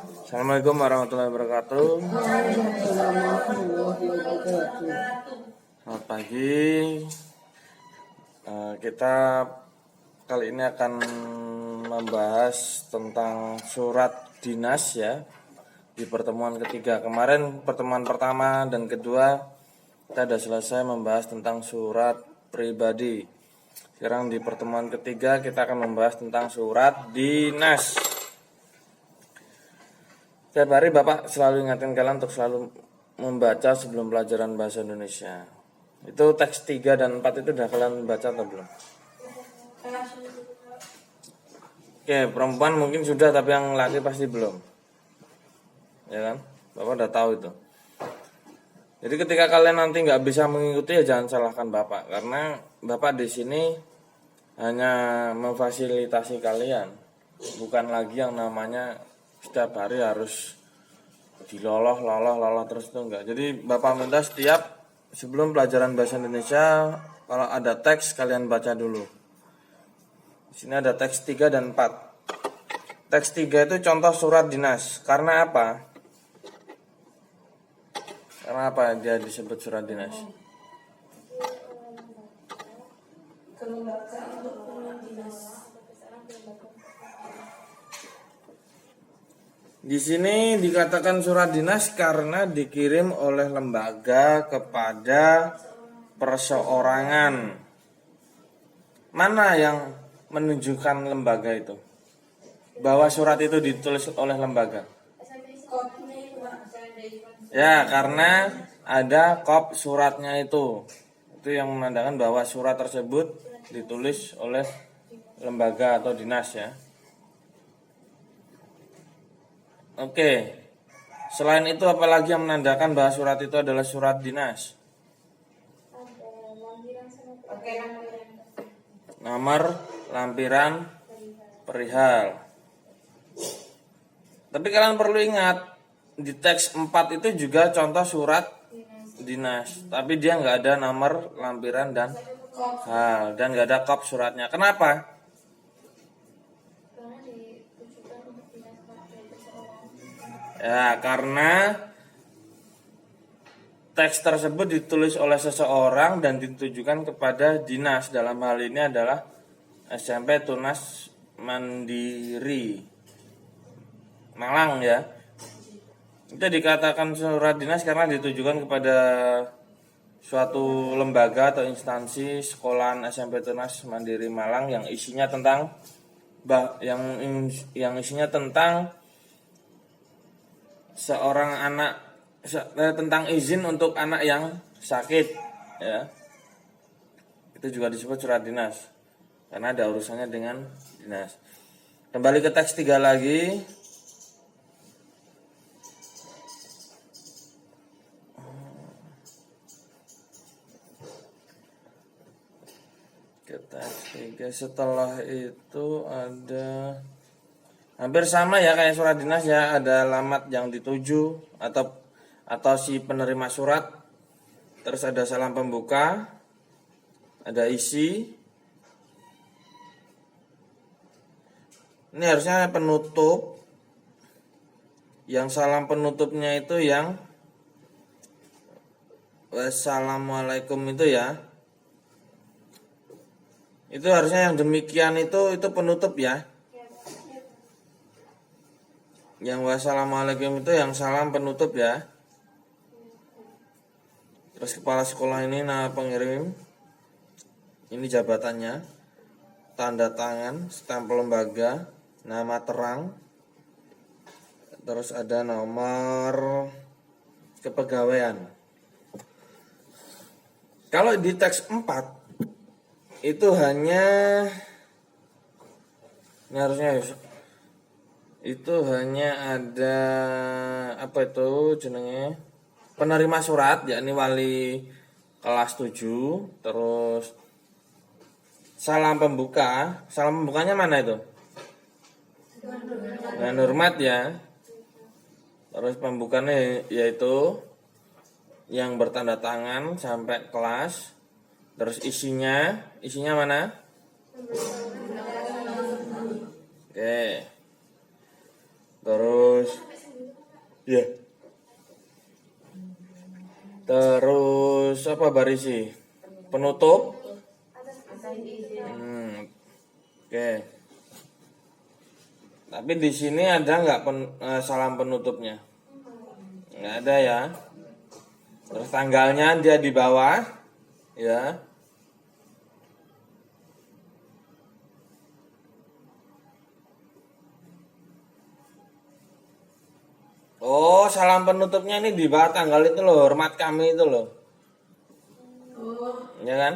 Assalamualaikum warahmatullahi wabarakatuh. Selamat pagi. Kita kali ini akan membahas tentang surat dinas ya. Di pertemuan ketiga kemarin, pertemuan pertama dan kedua kita sudah selesai membahas tentang surat pribadi. Sekarang di pertemuan ketiga kita akan membahas tentang surat dinas. Setiap hari Bapak selalu ingatkan kalian untuk selalu membaca sebelum pelajaran bahasa Indonesia. Itu teks 3 dan 4 itu udah kalian baca atau belum? Oke, perempuan mungkin sudah, tapi yang laki pasti belum. Ya kan? Bapak udah tahu itu. Jadi ketika kalian nanti nggak bisa mengikuti ya jangan salahkan Bapak, karena Bapak di sini hanya memfasilitasi kalian, bukan lagi yang namanya setiap hari harus diloloh terus itu enggak. Jadi Bapak minta setiap sebelum pelajaran bahasa Indonesia kalau ada teks kalian baca dulu. Di sini ada teks 3 dan 4. Teks 3 itu contoh surat dinas. Karena apa? Karena apa dia disebut surat dinas? Di sini dikatakan surat dinas karena dikirim oleh lembaga kepada perseorangan. Mana yang menunjukkan lembaga itu? Bahwa surat itu ditulis oleh lembaga. Ya, karena ada kop suratnya itu. Itu yang menandakan bahwa surat tersebut ditulis oleh lembaga atau dinas ya. Oke. Selain itu apalagi yang menandakan bahwa surat itu adalah surat dinas? Nomor lampiran perihal. Tapi kalian perlu ingat, di teks 4 itu juga contoh surat dinas, tapi dia nggak ada nomor lampiran dan hal, dan nggak ada kop suratnya. Kenapa? Ya, karena teks tersebut ditulis oleh seseorang dan ditujukan kepada dinas. Dalam hal ini adalah SMP Tunas Mandiri Malang ya. Itu dikatakan surat dinas karena ditujukan kepada suatu lembaga atau instansi sekolahan SMP Tunas Mandiri Malang yang isinya tentang seorang anak, tentang izin untuk anak yang sakit ya. Itu juga disebut surat dinas karena ada urusannya dengan dinas. Kembali ke teks 3 lagi. Ke teks 3 setelah itu ada hampir sama ya kayak surat dinas ya, ada alamat yang dituju atau si penerima surat. Terus ada salam pembuka, ada isi. Ini harusnya penutup. Yang salam penutupnya itu yang wassalamualaikum itu ya. Itu harusnya yang demikian itu penutup ya. Yang wassalamualaikum itu yang salam penutup ya. Terus kepala sekolah ini nama pengirim. Ini jabatannya. Tanda tangan, stempel lembaga, nama terang. Terus ada nomor kepegawaian. Kalau di teks 4 itu hanya ini harusnya itu hanya ada apa itu jenenge penerima surat yakni wali kelas 7, terus salam pembuka. Salam pembukanya mana itu? Dengan hormat ya. Terus pembukanya yaitu yang bertanda tangan sampai kelas. Terus isinya mana? Oke. Terus Ya. Terus apa barisi? Penutup. Oke. Tapi di sini ada nggak salam penutupnya? Nggak ada ya. Terus tanggalnya dia di bawah, ya. Oh, salam penutupnya ini di bawah tanggal itu loh, hormat kami itu loh. Ya kan?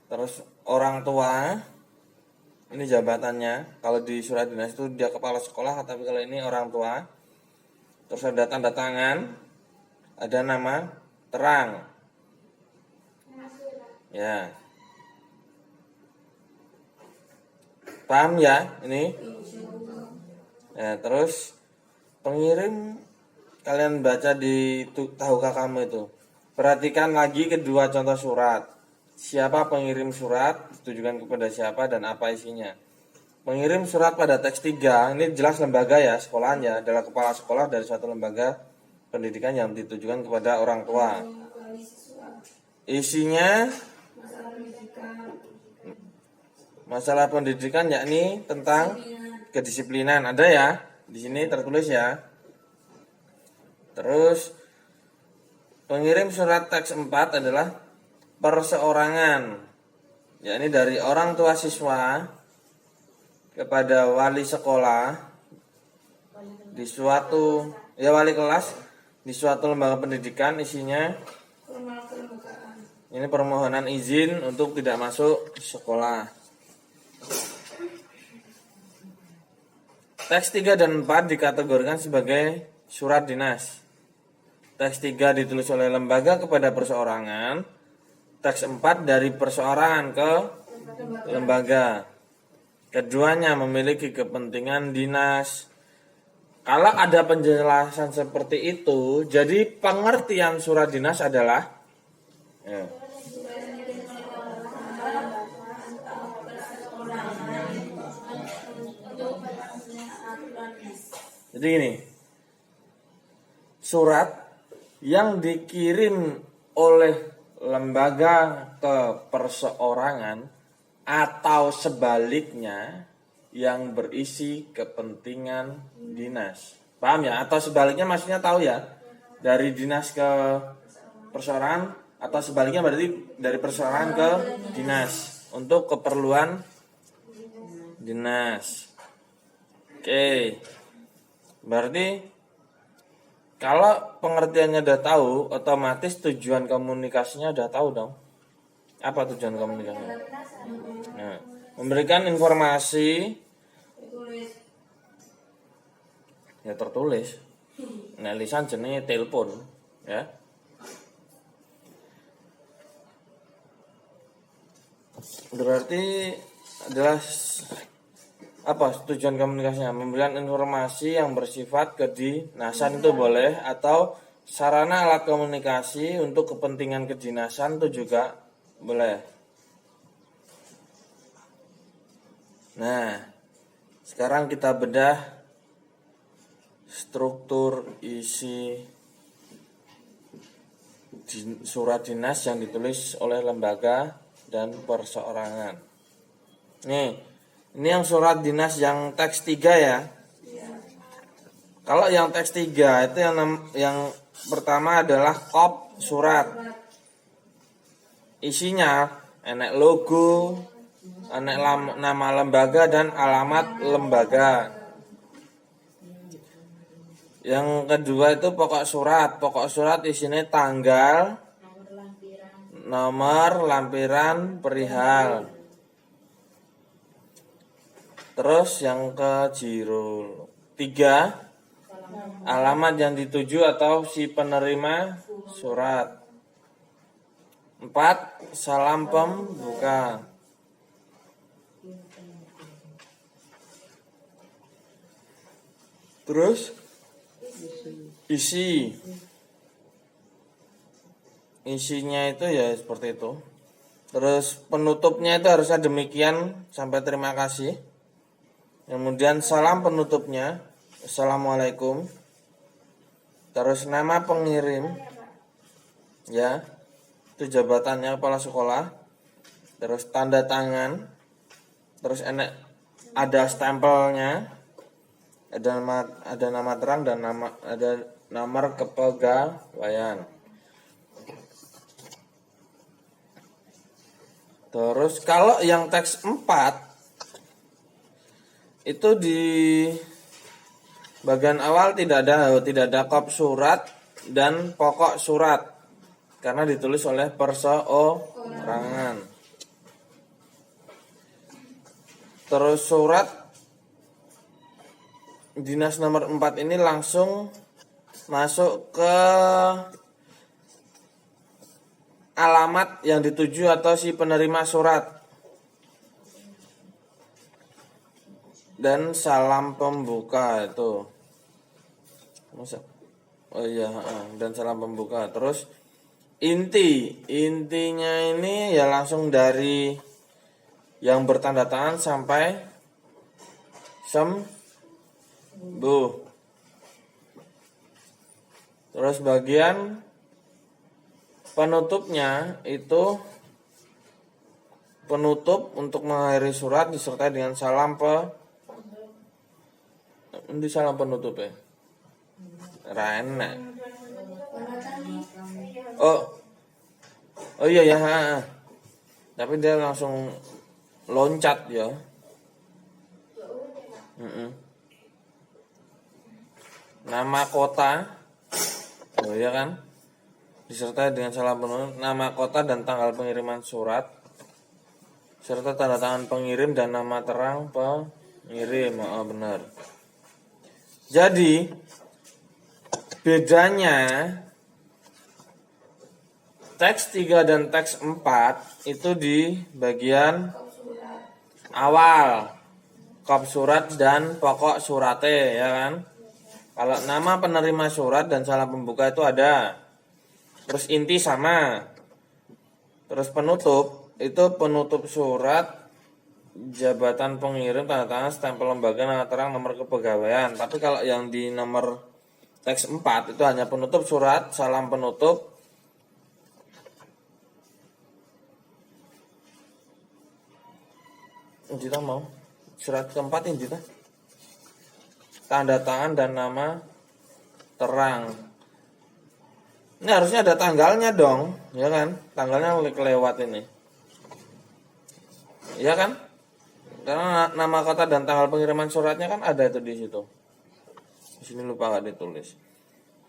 Terus orang tua, ini jabatannya. Kalau di surat dinas itu dia kepala sekolah, tapi kalau ini orang tua. Terus ada tanda tangan, ada nama terang. Ya. Paham ya ini? Ya, terus pengirim kalian baca di tahukah kamu itu. Perhatikan lagi kedua contoh surat. Siapa pengirim surat, ditujukan kepada siapa dan apa isinya. Pengirim surat pada teks 3, ini jelas lembaga ya, sekolahnya adalah kepala sekolah dari suatu lembaga pendidikan yang ditujukan kepada orang tua. Isinya masalah pendidikan yakni tentang kedisiplinan. Ada ya? Di sini tertulis ya. Terus pengirim surat teks 4 adalah perseorangan. Yakni dari orang tua siswa kepada wali sekolah di suatu wali kelas di suatu lembaga pendidikan. Isinya ini permohonan izin untuk tidak masuk sekolah. Teks 3 dan 4 dikategorikan sebagai surat dinas. Teks 3 ditulis oleh lembaga kepada perseorangan. Teks 4 dari perseorangan ke lembaga. Keduanya memiliki kepentingan dinas. Kalau ada penjelasan seperti itu, jadi pengertian surat dinas adalah jadi gini, surat yang dikirim oleh lembaga ke perseorangan atau sebaliknya yang berisi kepentingan dinas. Paham ya? Atau sebaliknya maksudnya tahu ya? Dari dinas ke perseorangan atau sebaliknya berarti dari perseorangan ke dinas untuk keperluan dinas. Oke. Berarti kalau pengertiannya udah tahu, otomatis tujuan komunikasinya udah tahu dong. Apa tujuan komunikasinya? Nah, memberikan informasi ya tertulis. Nah, lisan jenenge telepon, ya. Berarti adalah apa tujuan komunikasinya? Memberikan informasi yang bersifat kedinasan itu boleh, atau sarana alat komunikasi untuk kepentingan kedinasan itu juga boleh. Nah, sekarang kita bedah struktur isi surat dinas yang ditulis oleh lembaga dan perseorangan. Ini yang surat dinas yang teks 3 ya. Kalau yang teks 3 itu yang pertama adalah kop surat. Isinya enek logo, enek nama lembaga dan alamat lembaga. Yang kedua itu pokok surat. Pokok surat isinya tanggal, nomor lampiran perihal. Terus yang ke jiro 3, alamat yang dituju atau si penerima surat. 4, salam pembuka. Terus isinya itu ya seperti itu. Terus penutupnya itu harusnya demikian sampai terima kasih. Kemudian salam penutupnya Assalamualaikum. Terus nama pengirim, ya, itu jabatannya kepala sekolah. Terus tanda tangan. Terus ada stempelnya. Ada nama terang dan ada nomor kepegawaian. Terus kalau yang teks 4 itu di bagian awal tidak ada kop surat dan pokok surat karena ditulis oleh perseorangan. Terus surat dinas nomor 4 ini langsung masuk ke alamat yang dituju atau si penerima surat. Dan salam pembuka itu. Oh iya, dan salam pembuka. Terus intinya ini ya langsung dari yang bertanda tangan sampai sembuh. Terus bagian penutupnya itu penutup untuk mengakhiri surat disertai dengan salam salam penutup ya. Rana. Oh iya ya. Tapi dia langsung loncat ya. Nama kota. Oh iya kan? Disertai dengan salam penutup, nama kota dan tanggal pengiriman surat, serta tanda tangan pengirim dan nama terang pengirim. Oh, benar. Jadi bedanya teks 3 dan teks 4 itu di bagian awal, kop surat dan pokok surate, ya kan? Kalau nama penerima surat dan salam pembuka itu ada. Terus inti sama. Terus penutup itu penutup surat, jabatan pengirim, tanda tangan, stempel lembaga, nama terang, nomor kepegawaian. Tapi kalau yang di nomor teks 4 itu hanya penutup surat, salam penutup, Indita mau surat keempat Indita, tanda tangan dan nama terang. Ini harusnya ada tanggalnya dong, ya kan? Tanggalnya kelewat ini, ya kan? Karena nama kota dan tanggal pengiriman suratnya kan ada itu di situ. Di sini lupa nggak ditulis.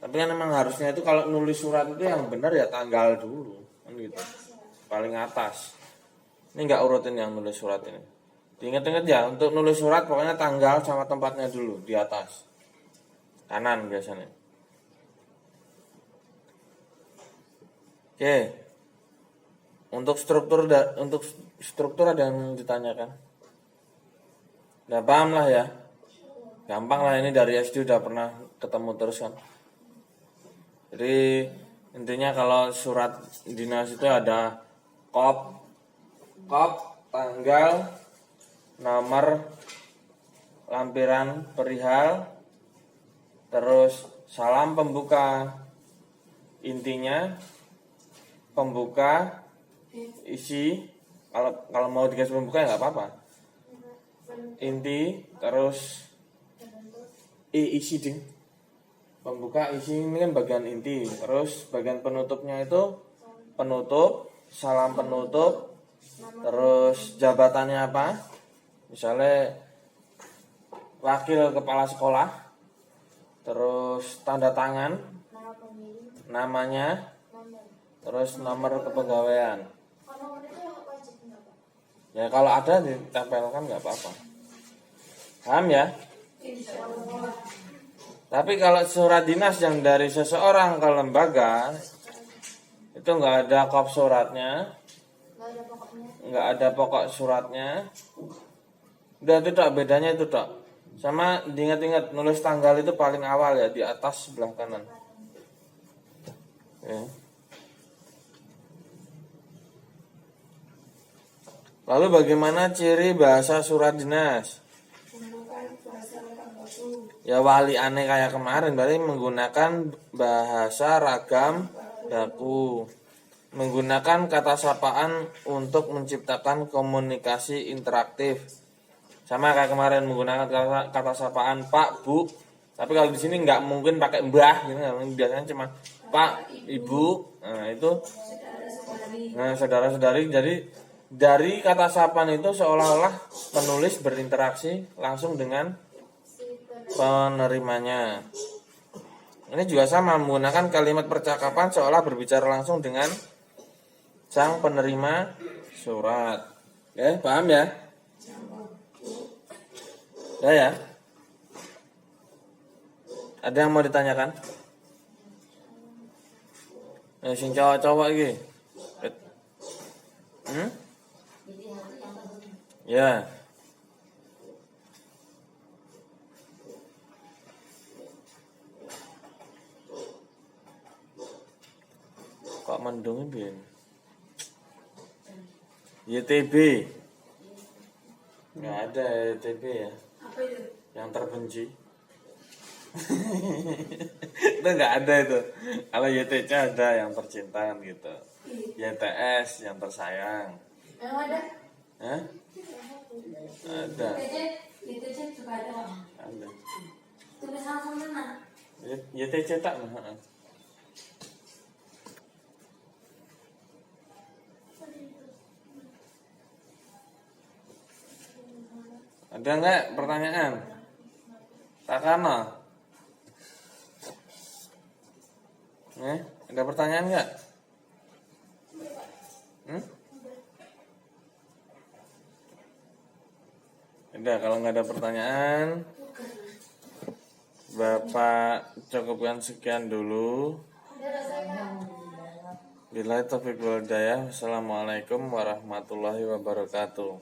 Tapi kan memang harusnya itu kalau nulis surat itu yang benar ya tanggal dulu, kan gitu. Paling atas. Ini nggak urutin yang nulis surat ini. Diingat-ingat ya, untuk nulis surat pokoknya tanggal sama tempatnya dulu di atas. Kanan biasanya. Oke. Untuk struktur ada yang ditanyakan? Udah paham lah ya. Gampang lah, ini dari SD udah pernah ketemu terus kan. Jadi intinya kalau surat dinas itu ada kop, tanggal, nomor lampiran perihal, terus salam pembuka, intinya pembuka, isi, kalau mau dikasih pembuka ya nggak apa-apa, inti, terus isi ding, pembuka, isi ini kan bagian inti, terus bagian penutupnya itu penutup, salam penutup, terus jabatannya apa, misalnya wakil kepala sekolah, terus tanda tangan, namanya, terus nomor kepegawaian. Ya kalau ada ditempelkan nggak apa-apa. Paham ya? Tapi kalau surat dinas yang dari seseorang ke lembaga itu nggak ada kop suratnya, nggak ada pokok suratnya. Udah itu tak, bedanya itu tak. Sama diingat-ingat nulis tanggal itu paling awal ya, di atas sebelah kanan. Ya. Lalu bagaimana ciri bahasa surat dinas? Ya wali aneh kayak kemarin berarti menggunakan bahasa ragam baku. Menggunakan kata sapaan untuk menciptakan komunikasi interaktif. Sama kayak kemarin menggunakan kata sapaan Pak, Bu. Tapi kalau di sini nggak mungkin pakai Mbah gitu, biasanya cuma Pak, Ibu. Nah, itu saudara-saudari. Jadi dari kata sapaan itu seolah-olah penulis berinteraksi langsung dengan penerimanya. Ini juga sama menggunakan kalimat percakapan seolah berbicara langsung dengan sang penerima surat. Ya, paham ya? Ya. Ada yang mau ditanyakan? Sing cowok-cowok iki. Ya. Kok mendung piye? YTB. Nggak ada YTB ya. Apa itu? Yang terbenci. Itu nggak ada itu. Kalau YTC ada yang tercinta gitu. YTS yang tersayang. Yang ada? Hah? Ada. YTC juga ada. Ada. Tulis langsung mana? YTC tak mah. Ada nggak pertanyaan? Takana. Ada pertanyaan nggak? Udah, kalau nggak ada pertanyaan, Bapak cukupkan sekian dulu. Billahi taufiq wal hidayah. Wassalamualaikum warahmatullahi wabarakatuh.